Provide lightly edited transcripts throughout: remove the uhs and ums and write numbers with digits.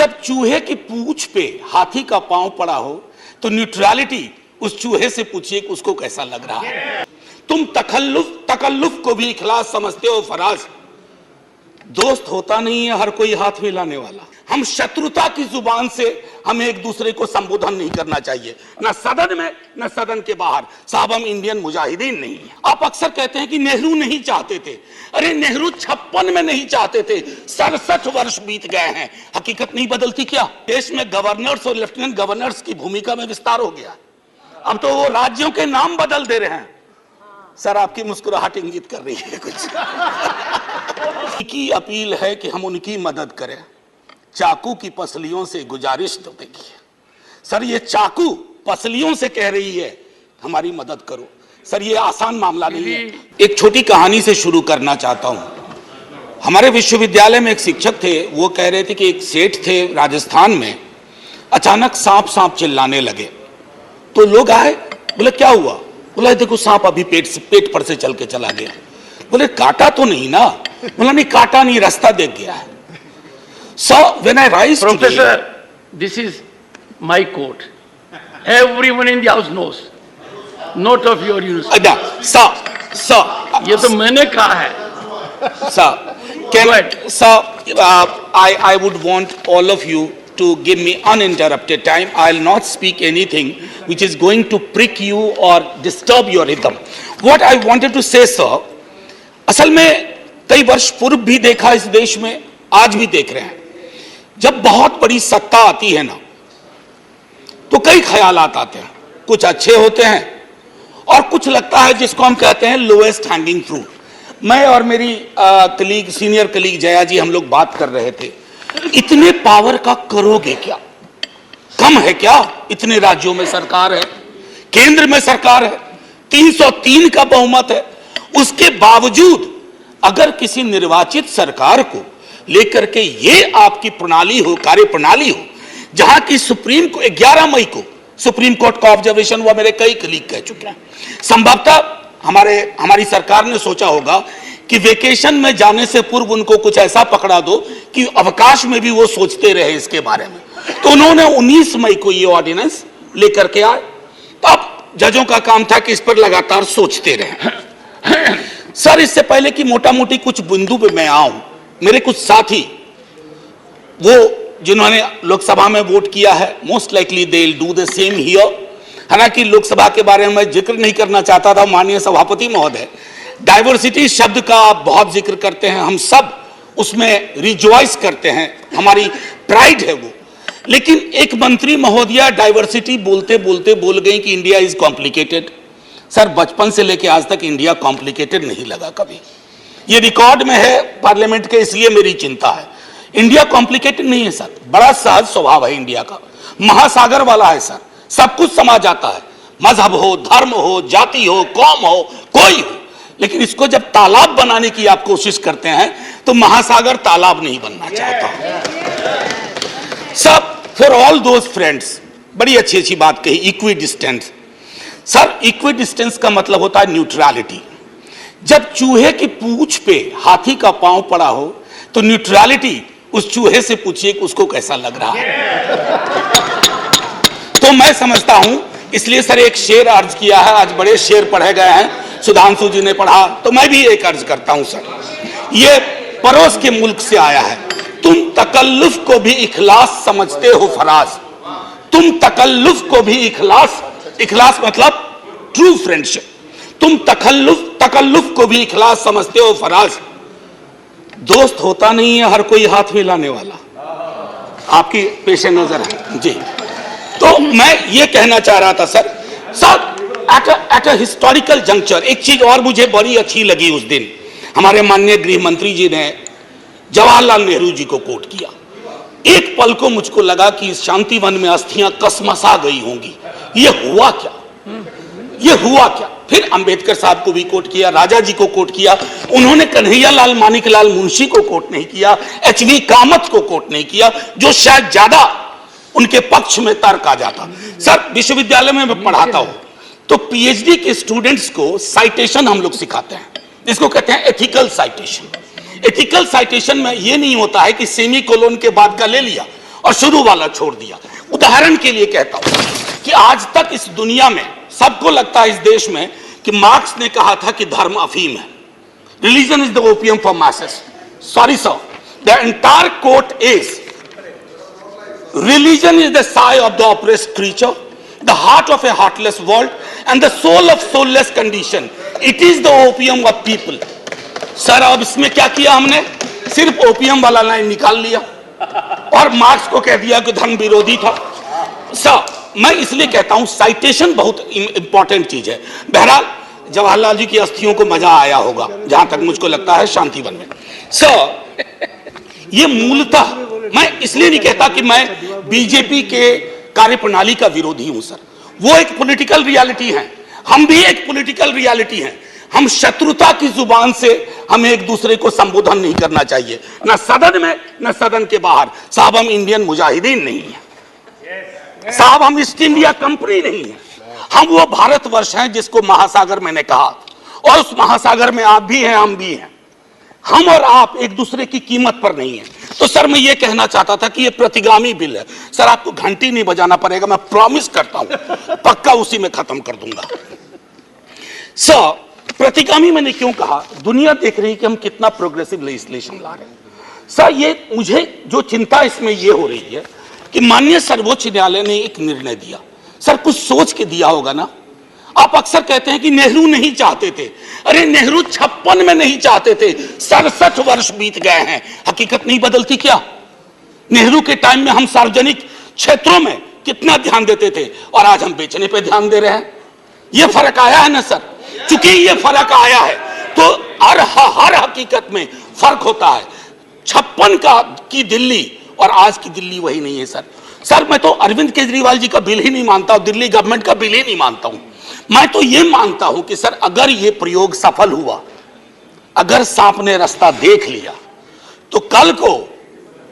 जब चूहे की पूंछ पे हाथी का पांव पड़ा हो तो न्यूट्रलिटी उस चूहे से पूछिए कि उसको कैसा लग रहा है। तुम तकल्लुफ को भी इखलास समझते हो फराज। दोस्त होता नहीं है हर कोई हाथ मिलाने वाला। हम शत्रुता की जुबान से हम एक दूसरे को संबोधन नहीं करना चाहिए, न सदन में न सदन के बाहर। साहब हम इंडियन मुजाहिदीन नहीं है। आप अक्सर कहते हैं कि नेहरू नहीं चाहते थे। अरे नेहरू 56 में नहीं चाहते थे, 67 वर्ष बीत गए हैं। हकीकत नहीं बदलती क्या? देश में गवर्नर्स और लेफ्टिनेंट गवर्नर्स की भूमिका में विस्तार हो गया। अब तो वो राज्यों के नाम बदल दे रहे हैं। सर आपकी मुस्कुराहट इंगित कर रही है कुछ। की अपील है कि हम उनकी मदद करें। चाकू की पसलियों से गुजारिश तो देखिए सर, ये चाकू पसलियों से कह रही है हमारी मदद करो। सर ये आसान मामला नहीं है। एक छोटी कहानी से शुरू करना चाहता हूं। हमारे विश्वविद्यालय में एक शिक्षक थे, वो कह रहे थे कि एक सेठ थे राजस्थान में, अचानक सांप सांप चिल्लाने लगे। तो लोग आए, बोले क्या हुआ? बोला देखो सांप अभी पेट पर से चल के चला गया। बोले काटा तो नहीं ना? बोला नहीं काटा नहीं, रास्ता देख गया है। So when I rise Professor, today, this is my quote. Everyone in the house knows. Note of your university. sir, ये तो मैंने कहा है. sir, Go ahead. I would want all of you to give me uninterrupted time. I'll not speak anything which is going to prick you or disturb your rhythm. What I wanted to say, sir, असल में कई वर्ष पूर्व भी देखा इस देश में, आज भी देख रहे हैं। जब बहुत बड़ी सत्ता आती है ना, तो कई ख्यालात आते हैं। कुछ अच्छे होते हैं और कुछ लगता है जिसको हम कहते हैं लोएस्ट हैंगिंग फ्रूट। मैं और मेरी कलीग, सीनियर कलीग जया जी, हम लोग बात कर रहे थे, इतने पावर का करोगे क्या? कम है क्या? इतने राज्यों में सरकार है, केंद्र में सरकार है, 303 का बहुमत है। उसके बावजूद अगर किसी निर्वाचित सरकार को लेकर के ये आपकी प्रणाली हो, कार्य प्रणाली हो, जहां की सुप्रीम को 11 मई को सुप्रीम कोर्ट का ऑब्जर्वेशन हुआ, मेरे कई कलीग कह चुके हैं। संभवतः हमारी सरकार ने सोचा होगा कि वेकेशन में जाने से पूर्व उनको कुछ ऐसा पकड़ा दो कि अवकाश में भी वो सोचते रहे इसके बारे में। तो उन्होंने 19 मई को ये ऑर्डिनेंस लेकर के आए। तो अब जजों का काम था कि इस पर लगातार सोचते रहे। सर इससे पहले कि मोटा मोटी कुछ बिंदु पे मैं आऊं, मेरे कुछ साथी वो जिन्होंने लोकसभा में वोट किया है, most likely they will do the same here. हालांकि लोकसभा के बारे में जिक्र नहीं करना चाहता था माननीय सभापति महोदय। डाइवर्सिटी शब्द का आप बहुत जिक्र करते हैं, हम सब उसमें रिजॉइस करते हैं, हमारी प्राइड है वो। लेकिन एक मंत्री महोदया डाइवर्सिटी बोलते बोलते बोल गई कि इंडिया इज कॉम्प्लिकेटेड। सर बचपन से लेके आज तक इंडिया कॉम्प्लिकेटेड नहीं लगा कभी। ये रिकॉर्ड में है पार्लियामेंट के, इसलिए मेरी चिंता है। इंडिया कॉम्प्लिकेटेड नहीं है सर, बड़ा सहज स्वभाव है इंडिया का, महासागर वाला है सर, सब कुछ समा जाता है। मजहब हो, धर्म हो, जाति हो, कौम हो, कोई हो। लेकिन इसको जब तालाब बनाने की आप कोशिश करते हैं तो महासागर तालाब नहीं बनना चाहता। सब फॉर ऑल दोज फ्रेंड्स, बड़ी अच्छी अच्छी बात कही, equi distance. Sir equi distance का मतलब होता है न्यूट्रलिटी। जब चूहे की पूंछ पे हाथी का पांव पड़ा हो तो न्यूट्रलिटी उस चूहे से पूछिए कि उसको कैसा लग रहा है। तो मैं समझता हूं, इसलिए सर एक शेर अर्ज किया है। आज बड़े शेर पढ़े गए हैं, सुधांशु जी ने पढ़ा, तो मैं भी एक अर्ज करता हूं सर। ये पड़ोस के मुल्क से आया है। तुम तकल्लुफ को भी इखलास समझते हो फराज। तुम तकल्लुफ को भी इखलास मतलब ट्रू फ्रेंडशिप। तुम तकल्लुफ को भी इखलास समझते हो फराज। दोस्त होता नहीं है हर कोई हाथ मिलाने वाला। आपकी पेशे नजर है जी। तो मैं ये कहना चाह रहा था sir at a historical juncture एक चीज और मुझे बड़ी अच्छी लगी उस दिन। हमारे माननीय गृह मंत्री जी ने जवाहरलाल नेहरू जी को कोट किया। एक पल को मुझको लगा कि इस शांतिवन में अस्थियां कसमसा गई होंगी। ये हुआ क्या? ये हुआ क्या? फिर अंबेडकर साहब को भी कोट किया, राजा जी को कोट किया। उन्होंने कन्हैयालाल मानिकलाल मुंशी को कोट नहीं किया, एचवी कामत को कोट नहीं किया, जो शायद ज्यादा उनके पक्ष में तर्क आ जाता। सर विश्वविद्यालय में मैं पढ़ाता हूं तो पीएचडी के स्टूडेंट्स को साइटेशन हम लोग सिखाते हैं, जिसको कहते हैं एथिकल साइटेशन। एथिकल साइटेशन में यह नहीं होता है कि सेमी कोलोन के बाद का ले लिया और शुरू वाला छोड़ दिया। उदाहरण के लिए कहता हूं कि आज तक इस दुनिया में सबको लगता है इस देश में कि मार्क्स ने कहा था कि धर्म अफीम है, religion is the opium for masses. Sorry sir, the entire quote is religion is the sigh of the oppressed creature, the heart of a heartless world, and the soul of soulless condition. It is the opium of people. Sir अब इसमें क्या किया हमने? सिर्फ opium वाला line निकाल लिया और मार्क्स को कह दिया कि धर्म विरोधी था। सर मैं इसलिए कहता हूं साइटेशन बहुत इंपॉर्टेंट चीज है। बहरहाल जवाहरलाल जी की अस्थियों को मजा आया होगा, जहां तक मुझको लगता है शांतिवन में। सर ये मूलतः मैं इसलिए नहीं कहता कि मैं बीजेपी के कार्यप्रणाली का विरोधी हूं सर, वो एक पॉलिटिकल रियलिटी है, हम भी एक पॉलिटिकल रियलिटी हैं। हम शत्रुता की जुबान से हमें एक दूसरे को संबोधन नहीं करना चाहिए, न सदन में न सदन के बाहर। साहब हम इंडियन मुजाहिदीन नहीं है साहब, हम ईस्ट इंडिया कंपनी नहीं है, हम वो भारतवर्ष हैं जिसको महासागर मैंने कहा, और उस महासागर में आप भी हैं हम भी हैं। हम और आप एक दूसरे की कीमत पर नहीं है। तो सर मैं ये कहना चाहता था कि ये प्रतिगामी बिल है सर, आपको घंटी नहीं बजाना पड़ेगा, मैं प्रॉमिस करता हूं, पक्का उसी में खत्म कर दूंगा। सर प्रतिगामी मैंने क्यों कहा? दुनिया देख रही है कि हम कितना प्रोग्रेसिव लेजिस्लेशन ला रहे हैं। सर ये मुझे जो चिंता इसमें ये हो रही है कि माननीय सर्वोच्च न्यायालय ने एक निर्णय दिया, सर कुछ सोच के दिया होगा ना। आप अक्सर कहते हैं कि नेहरू नहीं चाहते थे, अरे नेहरू 56 में नहीं चाहते थे, 67 वर्ष बीत गए हैं, हकीकत नहीं बदलती क्या? नेहरू के टाइम में हम सार्वजनिक क्षेत्रों में कितना ध्यान देते थे और आज हम बेचने पे ध्यान दे रहे हैं। ये फर्क आया है ना सर। चूंकि ये फर्क आया है तो हर हकीकत में फर्क होता है। 56 की दिल्ली और आज की दिल्ली वही नहीं है सर। सर मैं तो अरविंद केजरीवाल जी का बिल ही नहीं मानता हूं, दिल्ली गवर्नमेंट का बिल ही नहीं मानता हूं। मैं तो ये मानता हूं कि सर अगर ये प्रयोग सफल हुआ, अगर सांप ने रास्ता देख लिया, तो कल को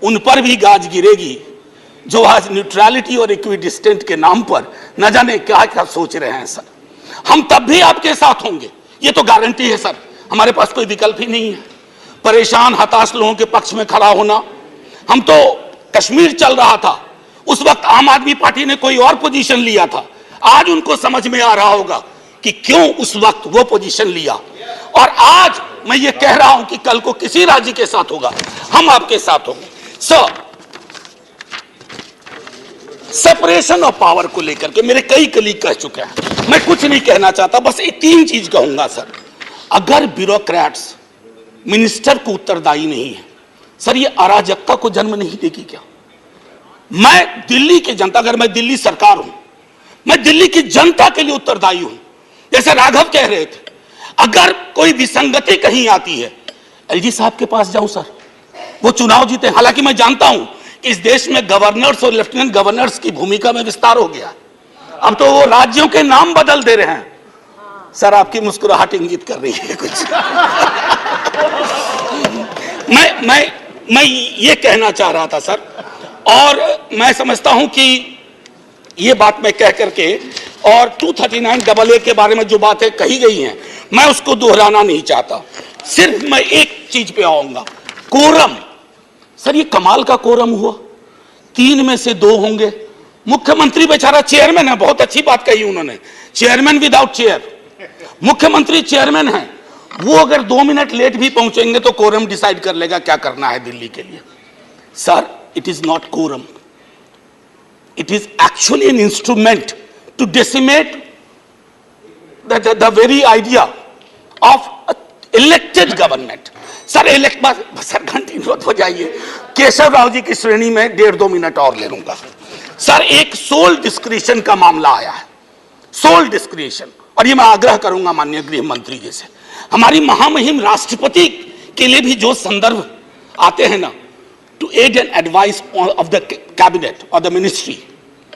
उन पर भी गाज गिरेगी जो आज न्यूट्रलिटी और इक्विडिस्टेंट के नाम पर न जाने क्या क्या सोच रहे हैं सर। हम तब भी आपके साथ होंगे, ये तो गारंटी है सर, हमारे पास कोई विकल्प ही नहीं है। परेशान हताश लोगों के पक्ष में खड़ा होना। हम तो कश्मीर चल रहा था, उस वक्त आम आदमी पार्टी ने कोई और पोजीशन लिया था, आज उनको समझ में आ रहा होगा कि क्यों उस वक्त वो पोजीशन लिया। और आज मैं ये कह रहा हूं कि कल को किसी राज्य के साथ होगा, हम आपके साथ होंगे। सर सेपरेशन ऑफ पावर को लेकर के मेरे कई कलीग कह चुके हैं, मैं कुछ नहीं कहना चाहता, बस ये 3 चीज कहूंगा सर। अगर ब्यूरोक्रेट्स मिनिस्टर को उत्तरदायी नहीं है सर, ये अराजकता को जन्म नहीं देगी क्या? मैं दिल्ली की जनता, अगर मैं दिल्ली सरकार हूं, मैं दिल्ली की जनता के लिए उत्तरदायी हूं। जैसे राघव कह रहे थे, अगर कोई विसंगति कहीं आती है, एलजी साहब के पास जाऊं सर, वो चुनाव जीते। हालांकि मैं जानता हूं कि इस देश में गवर्नर्स और लेफ्टिनेंट गवर्नर्स की भूमिका में विस्तार हो गया, अब तो वो राज्यों के नाम बदल दे रहे हैं। सर आपकी मुस्कुराहट इंगित कर रही है कुछ। मैं ये कहना चाह रहा था सर, और मैं समझता हूं कि ये बात मैं कह करके, और 239AA के बारे में जो बातें कही गई हैं मैं उसको दोहराना नहीं चाहता, सिर्फ मैं एक चीज पे आऊंगा, कोरम। सर ये कमाल का कोरम हुआ, 3 में से 2 होंगे। मुख्यमंत्री बेचारा चेयरमैन है, बहुत अच्छी बात कही उन्होंने, चेयरमैन विदाउट चेयर। मुख्यमंत्री चेयरमैन है, वो अगर 2 मिनट लेट भी पहुंचेंगे तो कोरम डिसाइड कर लेगा क्या करना है दिल्ली के लिए। Sir it is not quorum, it is actually an instrument to decimate the very idea of elected government. Sir sir घंटी मत हो जाइए, केशव राव जी की श्रेणी में 1.5-2 मिनट और ले लूंगा। सर एक सोल डिस्क्रिशन का मामला आया है, सोल डिस्क्रिशन, और ये मैं आग्रह करूंगा माननीय गृह मंत्री जी से, हमारी महामहिम राष्ट्रपति के लिए भी जो संदर्भ आते हैं ना, to aid and advice of the cabinet or the ministry,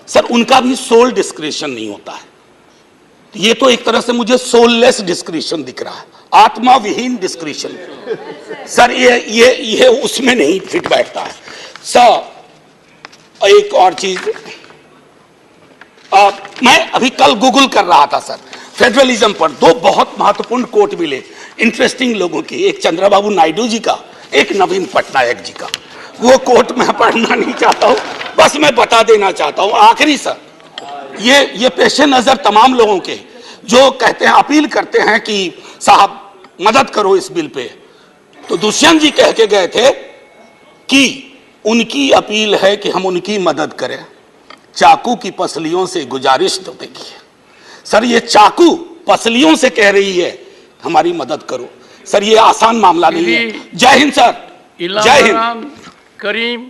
sir उनका भी सोल डिस्क्रिशन नहीं होता है। ये तो एक तरह से मुझे सोललेस डिस्क्रिशन दिख रहा है, आत्मा विहीन डिस्क्रिशन। सर ये उसमें नहीं फिट बैठता है। सर एक और चीज, मैं अभी कल गूगल कर रहा था सर, फेडरलिज्म पर 2 बहुत महत्वपूर्ण कोट मिले इंटरेस्टिंग लोगों की, एक चंद्रबाबू नायडू जी का, एक नवीन पटनायक जी का। वो कोट मैं पढ़ना नहीं चाहता हूं, बस मैं बता देना चाहता हूं आखिरी सर, ये पेशे नजर तमाम लोगों के जो कहते हैं, अपील करते हैं कि साहब मदद करो इस बिल पे, तो दुष्यंत जी कह के गए थे कि उनकी अपील है कि हम उनकी मदद करें, चाकू की पसलियों से गुजारिश तो देखिए सर, ये चाकू पसलियों से कह रही है हमारी मदद करो सर, ये आसान मामला नहीं है। जय हिंद सर, जय हिंद। करीम